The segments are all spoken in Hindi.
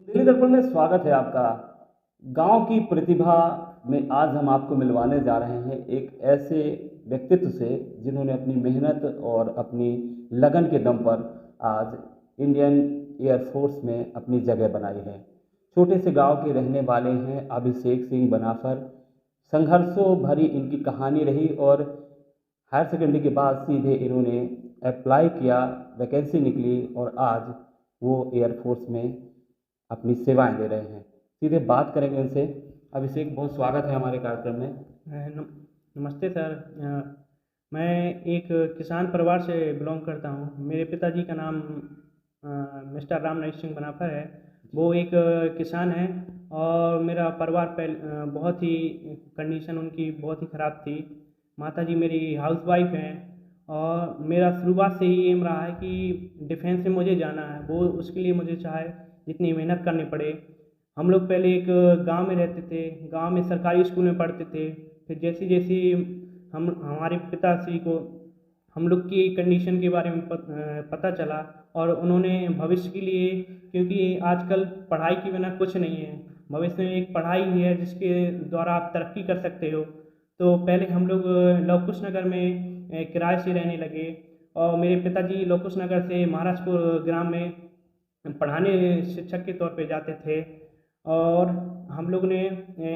दिल्ली दर्पण में स्वागत है आपका। गांव की प्रतिभा में आज हम आपको मिलवाने जा रहे हैं एक ऐसे व्यक्तित्व से जिन्होंने अपनी मेहनत और अपनी लगन के दम पर आज इंडियन एयरफोर्स में अपनी जगह बनाई है। छोटे से गांव के रहने वाले हैं अभिषेक सिंह बनाफर। संघर्षों भरी इनकी कहानी रही और हायर सेकेंडरी के बाद सीधे इन्होंने अप्लाई किया, वैकेंसी निकली और आज वो एयरफोर्स में अपनी सेवाएं दे रहे हैं। सीधे बात करेंगे उनसे। अभिषेक, बहुत स्वागत है हमारे कार्यक्रम में। नमस्ते सर। मैं एक किसान परिवार से बिलोंग करता हूँ। मेरे पिताजी का नाम मिस्टर राम नरेश सिंह बनाफर है। वो एक किसान हैं और मेरा परिवार बहुत ही कंडीशन उनकी बहुत ही ख़राब थी। माताजी मेरी हाउसवाइफ हैं और मेरा शुरुआत से ही एम रहा है कि डिफेंस में मुझे जाना है। वो उसके लिए मुझे चाहे जितनी मेहनत करनी पड़े। हम लोग पहले एक गांव में रहते थे, गांव में सरकारी स्कूल में पढ़ते थे। फिर जैसी जैसी हम हमारे पिताश्री को हम लोग की कंडीशन के बारे में पता चला और उन्होंने भविष्य के लिए, क्योंकि आजकल पढ़ाई के बिना कुछ नहीं है, भविष्य में एक पढ़ाई ही है जिसके द्वारा आप तरक्की कर सकते हो। तो पहले हम लोग लवकुश नगर में किराए से रहने लगे और मेरे पिताजी लवकुश नगर से महाराजपुर ग्राम में पढ़ाने शिक्षक के तौर पे जाते थे। और हम लोग ने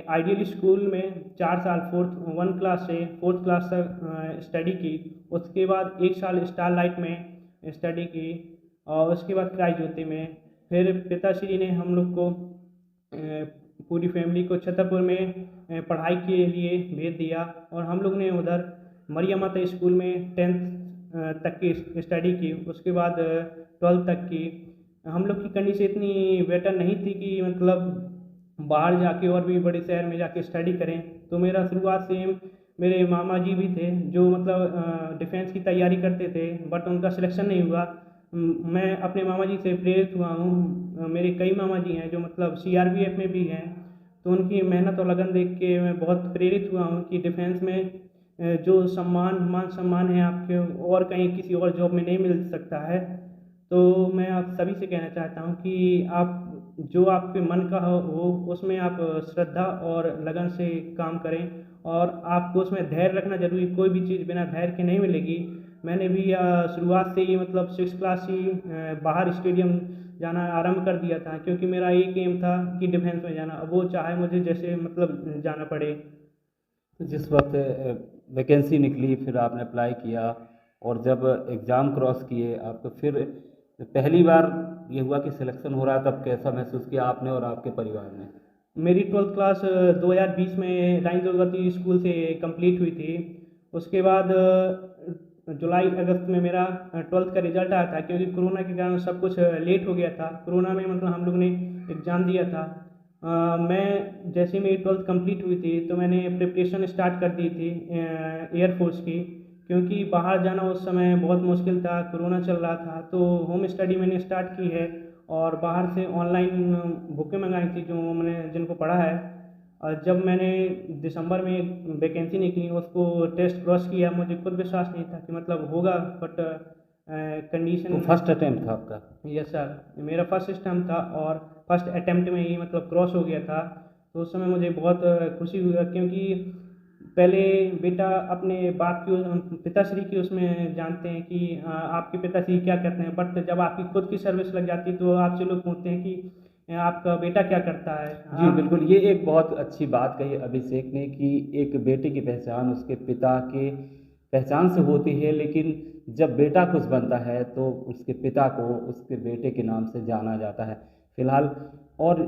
आइडियल स्कूल में 4 साल वन क्लास से फोर्थ क्लास तक स्टडी की। उसके बाद 1 साल स्टारलाइट में स्टडी की और उसके बाद क्राई ज्योति में। फिर पिताश्री ने हम लोग को पूरी फैमिली को छतरपुर में पढ़ाई के लिए भेज दिया और हम लोग ने उधर मरिया माता स्कूल में 10th तक की स्टडी की। उसके बाद 12th तक की। हम लोग की कंडीशन इतनी बेटर नहीं थी कि मतलब बाहर जाके और भी बड़े शहर में जाके स्टडी करें। तो मेरा शुरुआत से मेरे मामा जी भी थे जो मतलब डिफेंस की तैयारी करते थे, बट उनका सिलेक्शन नहीं हुआ। मैं अपने मामा जी से प्रेरित हुआ हूँ। मेरे कई मामा जी हैं जो मतलब सीआरपीएफ में भी हैं। तो उनकी मेहनत और लगन देख के मैं बहुत प्रेरित हुआ हूँ कि डिफेंस में जो मान सम्मान है आपके और कहीं किसी और जॉब में नहीं मिल सकता है। तो मैं आप सभी से कहना चाहता हूँ कि आप जो आपके मन का हो उसमें आप श्रद्धा और लगन से काम करें और आपको उसमें धैर्य रखना जरूरी। कोई भी चीज़ बिना धैर्य के नहीं मिलेगी। मैंने भी शुरुआत से ही मतलब 6 क्लास ही बाहर स्टेडियम जाना आरंभ कर दिया था, क्योंकि मेरा एक एम था कि डिफेंस में जाना। अब वो चाहे मुझे जैसे मतलब जाना पड़े। तो जिस वक्त वैकेंसी निकली फिर आपने अप्लाई किया और जब एग्ज़ाम क्रॉस किए आपको, फिर पहली बार ये हुआ कि सिलेक्शन हो रहा है, तब कैसा महसूस किया आपने और आपके परिवार ने? मेरी 12th क्लास 2020 में रानी दुर्गावती स्कूल से कंप्लीट हुई थी। उसके बाद जुलाई अगस्त में मेरा 12th का रिजल्ट आया था, क्योंकि कोरोना के कारण सब कुछ लेट हो गया था। कोरोना में मतलब हम लोग ने एग्ज़ाम दिया था। मैं जैसे ही मेरी 12th कंप्लीट हुई थी तो मैंने प्रिपरेशन स्टार्ट कर दी थी एयरफोर्स की, क्योंकि बाहर जाना उस समय बहुत मुश्किल था, कोरोना चल रहा था। तो होम स्टडी मैंने स्टार्ट की है और बाहर से ऑनलाइन बुकें मंगाई थी जो मैंने जिनको पढ़ा है। और जब मैंने दिसंबर में वैकेंसी निकली उसको टेस्ट क्रॉस किया, मुझे खुद विश्वास नहीं था कि मतलब होगा, बट तो कंडीशन। फर्स्ट अटेम्प्ट था आपका? यस सर, मेरा फर्स्ट स्टैम्प था और फर्स्ट अटेम्प्ट में ही मतलब क्रॉस हो गया था। तो उस समय मुझे बहुत खुशी हुई, क्योंकि पहले बेटा अपने बाप की पिताश्री की उसमें जानते हैं कि आपके पिताश्री क्या करते हैं, बट जब आपकी खुद की सर्विस लग जाती है तो आपसे लोग पूछते हैं कि आपका बेटा क्या करता है। जी बिल्कुल, ये एक बहुत अच्छी बात कही अभिषेक ने कि एक बेटे की पहचान उसके पिता के पहचान से होती है, लेकिन जब बेटा कुछ बनता है तो उसके पिता को उसके बेटे के नाम से जाना जाता है। फिलहाल और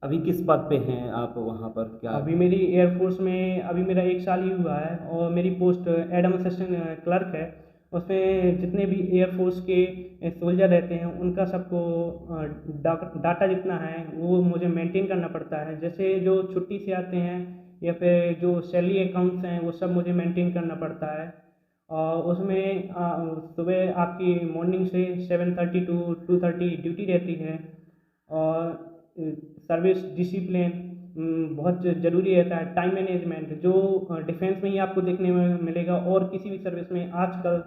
अभी किस पद पे हैं आप वहाँ पर, क्या? अभी मेरी एयरफोर्स में अभी मेरा 1 साल ही हुआ है और मेरी पोस्ट एडम असिस्टेंट क्लर्क है। उसमें जितने भी एयरफोर्स के सोल्जर रहते हैं उनका सबको डाटा जितना है वो मुझे मेंटेन करना पड़ता है। जैसे जो छुट्टी से आते हैं या फिर जो सैलरी अकाउंट्स हैं वो सब मुझे मेंटेन करना पड़ता है। और उसमें सुबह आपकी मॉर्निंग से 7:30 टू 2:30 ड्यूटी रहती है। और सर्विस डिसिप्लिन बहुत ज़रूरी रहता है। टाइम मैनेजमेंट जो डिफेंस में ही आपको देखने में मिलेगा और किसी भी सर्विस में आजकल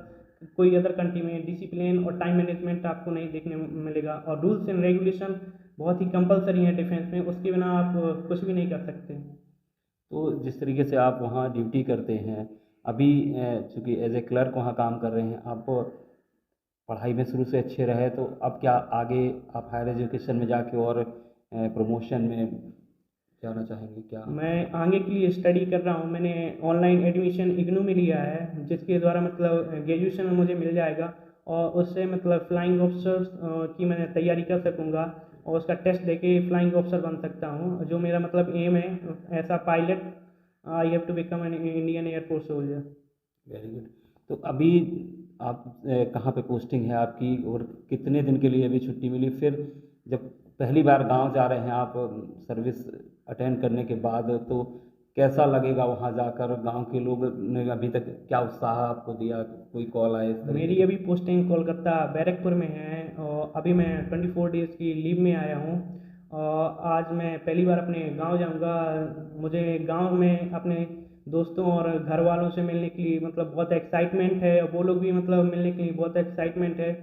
कोई अदर कंट्री में डिसिप्लिन और टाइम मैनेजमेंट आपको नहीं देखने में मिलेगा। और रूल्स एंड रेगुलेशन बहुत ही कंपलसरी है डिफेंस में, उसके बिना आप कुछ भी नहीं कर सकते। तो जिस तरीके से आप वहाँ ड्यूटी करते हैं अभी, चूँकि एज ए क्लर्क वहाँ काम कर रहे हैं, आप पढ़ाई में शुरू से अच्छे रहे, तो अब क्या आगे आप हायर एजुकेशन में जाके और प्रमोशन में जाना चाहेंगे क्या? मैं आगे के लिए स्टडी कर रहा हूँ। मैंने ऑनलाइन एडमिशन इग्नू में लिया है, जिसके द्वारा मतलब ग्रेजुएशन में मुझे मिल जाएगा और उससे मतलब फ्लाइंग ऑफिसर्स की मैं तैयारी कर सकूँगा और उसका टेस्ट देके फ्लाइंग ऑफिसर बन सकता हूँ, जो मेरा मतलब एम है ऐसा pilot. I have to become an Indian air force soldier. Very good. तो अभी आप कहाँ पे पोस्टिंग है आपकी और कितने दिन के लिए अभी छुट्टी मिली? फिर जब पहली बार गांव जा रहे हैं आप सर्विस अटेंड करने के बाद, तो कैसा लगेगा वहाँ जाकर? गांव के लोग ने अभी तक क्या उत्साह आपको दिया? कोई कॉल आए इस तरीके मेरी से? अभी पोस्टिंग कोलकाता बैरकपुर में है और अभी मैं 24 डेज़ की लीव में आया हूँ और आज मैं पहली बार अपने गांव जाऊंगा। मुझे गांव में अपने दोस्तों और घर वालों से मिलने के लिए मतलब बहुत एक्साइटमेंट है और वो लोग भी मतलब मिलने के लिए बहुत एक्साइटमेंट है।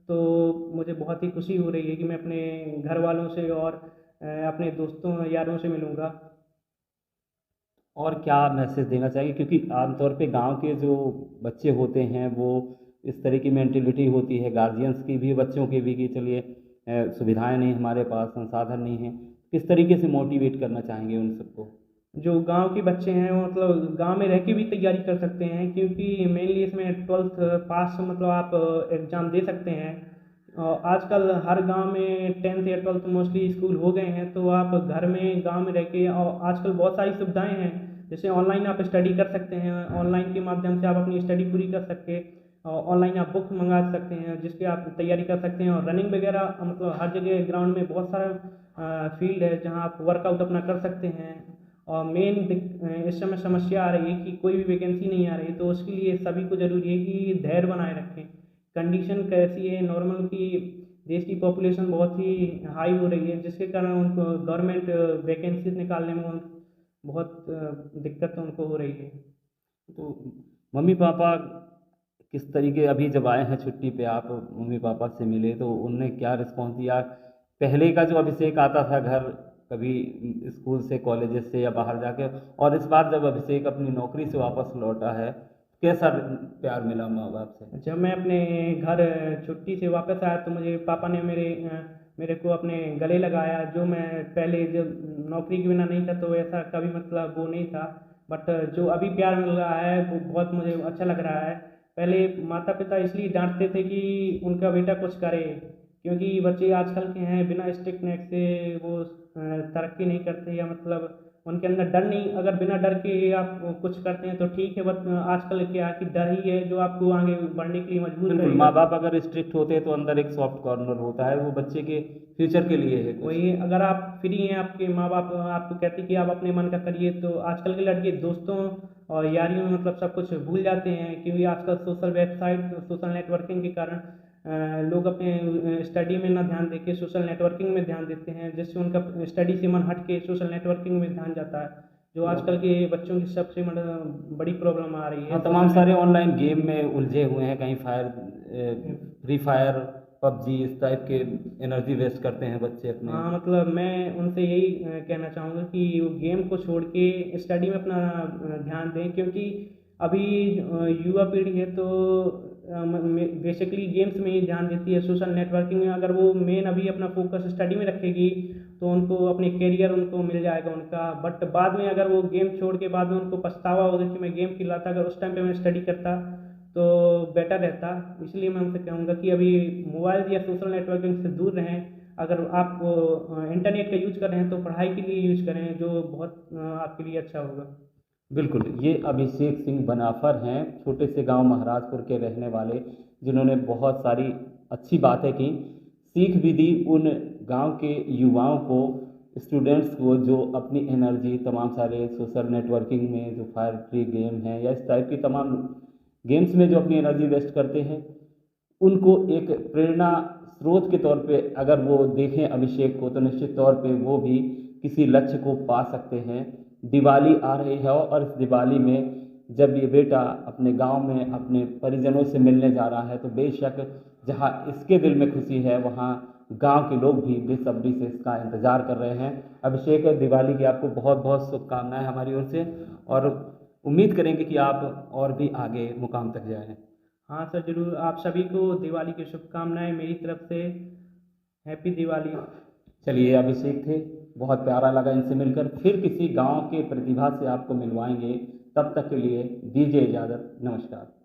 तो मुझे बहुत ही खुशी हो रही है कि मैं अपने घर वालों से और अपने दोस्तों यारों से मिलूँगा। और क्या मैसेज देना चाहिए, क्योंकि आमतौर पे गांव के जो बच्चे होते हैं वो इस तरह की मेंटेलिटी होती है, गार्जियंस की भी बच्चों की भी, कि चलिए सुविधाएं नहीं हमारे पास, संसाधन नहीं है। किस तरीके से मोटिवेट करना चाहेंगे उन सबको? जो गांव के बच्चे हैं वो मतलब गांव में रह के भी तैयारी कर सकते हैं, क्योंकि मेनली इसमें 12th पास मतलब आप एग्ज़ाम दे सकते हैं। और आजकल हर गांव में 10th या 12th मोस्टली स्कूल हो गए हैं, तो आप घर में गांव में रह के, और आजकल बहुत सारी सुविधाएं हैं जैसे ऑनलाइन आप स्टडी कर सकते हैं, ऑनलाइन के माध्यम से आप अपनी स्टडी पूरी कर सकते हैं और ऑनलाइन आप बुक मंगा सकते हैं जिसके आप तैयारी कर सकते हैं। और रनिंग वगैरह मतलब हर जगह ग्राउंड में बहुत सारा फील्ड है जहां आप वर्कआउट अपना कर सकते हैं। और मेन इस समय समस्या आ रही है कि कोई भी वैकेंसी नहीं आ रही, तो उसके लिए सभी को ज़रूरी है कि धैर्य बनाए रखें। कंडीशन कैसी है नॉर्मल की, देश की पॉपुलेशन बहुत ही हाई हो रही है, जिसके कारण उनको गवर्नमेंट वैकेंसीज निकालने में बहुत दिक्कत उनको हो रही है। तो मम्मी पापा किस तरीके, अभी जब आए हैं छुट्टी पे, आप मम्मी पापा से मिले तो उनने क्या रिस्पॉन्स दिया? पहले का जो अभिषेक आता था घर, कभी स्कूल से, कॉलेजेस से या बाहर जाके, और इस बार जब अभिषेक अपनी नौकरी से वापस लौटा है, कैसा प्यार मिला माँ बाप से? जब मैं अपने घर छुट्टी से वापस आया तो मुझे पापा ने मेरे को अपने गले लगाया, जो मैं पहले जब नौकरी के बिना नहीं था तो ऐसा कभी मतलब वो नहीं था। बट जो अभी प्यार मिल रहा है वो बहुत मुझे अच्छा लग रहा है। पहले माता पिता इसलिए डांटते थे कि उनका बेटा कुछ करे, क्योंकि बच्चे आजकल के हैं बिना स्ट्रिक्टनेस से वो तरक्की नहीं करते, या मतलब उनके अंदर डर नहीं, अगर बिना डर के आप कुछ करते हैं तो ठीक है, बट आजकल क्या है कि डर ही है जो आपको आगे बढ़ने के लिए मजबूर बिल्कुल, करेगा। माँ बाप अगर स्ट्रिक्ट होते हैं तो अंदर एक सॉफ्ट कॉर्नर होता है, वो बच्चे के फ्यूचर के लिए है कुछ। वही अगर आप फ्री हैं, आपके माँ बाप आपको कहते हैं कि आप अपने मन का करिए, तो आजकल के लड़के दोस्तों और यारियों में मतलब सब कुछ भूल जाते हैं, क्योंकि आजकल सोशल वेबसाइट, सोशल नेटवर्किंग के कारण लोग अपने स्टडी में ना ध्यान देके सोशल नेटवर्किंग में ध्यान देते हैं, जिससे उनका स्टडी से मन हट के सोशल नेटवर्किंग में ध्यान जाता है, जो आजकल के बच्चों की सबसे बड़ी प्रॉब्लम आ रही है। हाँ, तमाम सारे ऑनलाइन गेम में उलझे हुए हैं, कहीं फ्री फायर, पबजी, इस टाइप के एनर्जी वेस्ट करते हैं बच्चे अपने। हाँ मतलब मैं उनसे यही कहना चाहूँगा कि वो गेम को छोड़ के स्टडी में अपना ध्यान दें, क्योंकि अभी युवा पीढ़ी है तो बेसिकली गेम्स में ही ध्यान देती है, सोशल नेटवर्किंग में अगर वो मेन अभी अपना फोकस स्टडी में रखेगी तो उनको अपने करियर उनको मिल जाएगा उनका। बट बाद में अगर वो गेम छोड़ के बाद में उनको पछतावा होगा कि मैं गेम खेला था, अगर उस टाइम पे मैं स्टडी करता तो बेटर रहता। इसलिए मैं उनसे कहूँगा कि अभी मोबाइल या सोशल नेटवर्किंग से दूर रहें। अगर आप इंटरनेट का यूज कर रहे हैं तो पढ़ाई के लिए यूज करें, जो बहुत आपके लिए अच्छा होगा। बिल्कुल, ये अभिषेक सिंह बनाफर हैं, छोटे से गांव महाराजपुर के रहने वाले, जिन्होंने बहुत सारी अच्छी बातें की, सीख भी दी उन गांव के युवाओं को, स्टूडेंट्स को, जो अपनी एनर्जी तमाम सारे सोशल नेटवर्किंग में, जो फायर फ्री गेम है या इस टाइप की तमाम गेम्स में जो अपनी एनर्जी वेस्ट करते हैं, उनको एक प्रेरणा स्रोत के तौर पे अगर वो देखें अभिषेक को, तो निश्चित तौर पे वो भी किसी लक्ष्य को पा सकते हैं। दिवाली आ रही है और इस दिवाली में जब ये बेटा अपने गांव में अपने परिजनों से मिलने जा रहा है तो बेशक जहां इसके दिल में खुशी है वहां गांव के लोग भी बेसब्री से इसका इंतज़ार कर रहे हैं। अभिषेक, दिवाली की आपको बहुत बहुत शुभकामनाएं हमारी ओर से, और उम्मीद करेंगे कि आप और भी आगे मुकाम तक जाएं। हाँ सर, ज़रूर। आप सभी को दिवाली की शुभकामनाएं मेरी तरफ से। हैप्पी दिवाली। चलिए, अभिषेक थे, बहुत प्यारा लगा इनसे मिलकर। फिर किसी गांव के प्रतिभा से आपको मिलवाएंगे, तब तक के लिए दीजिए इजाज़त। नमस्कार।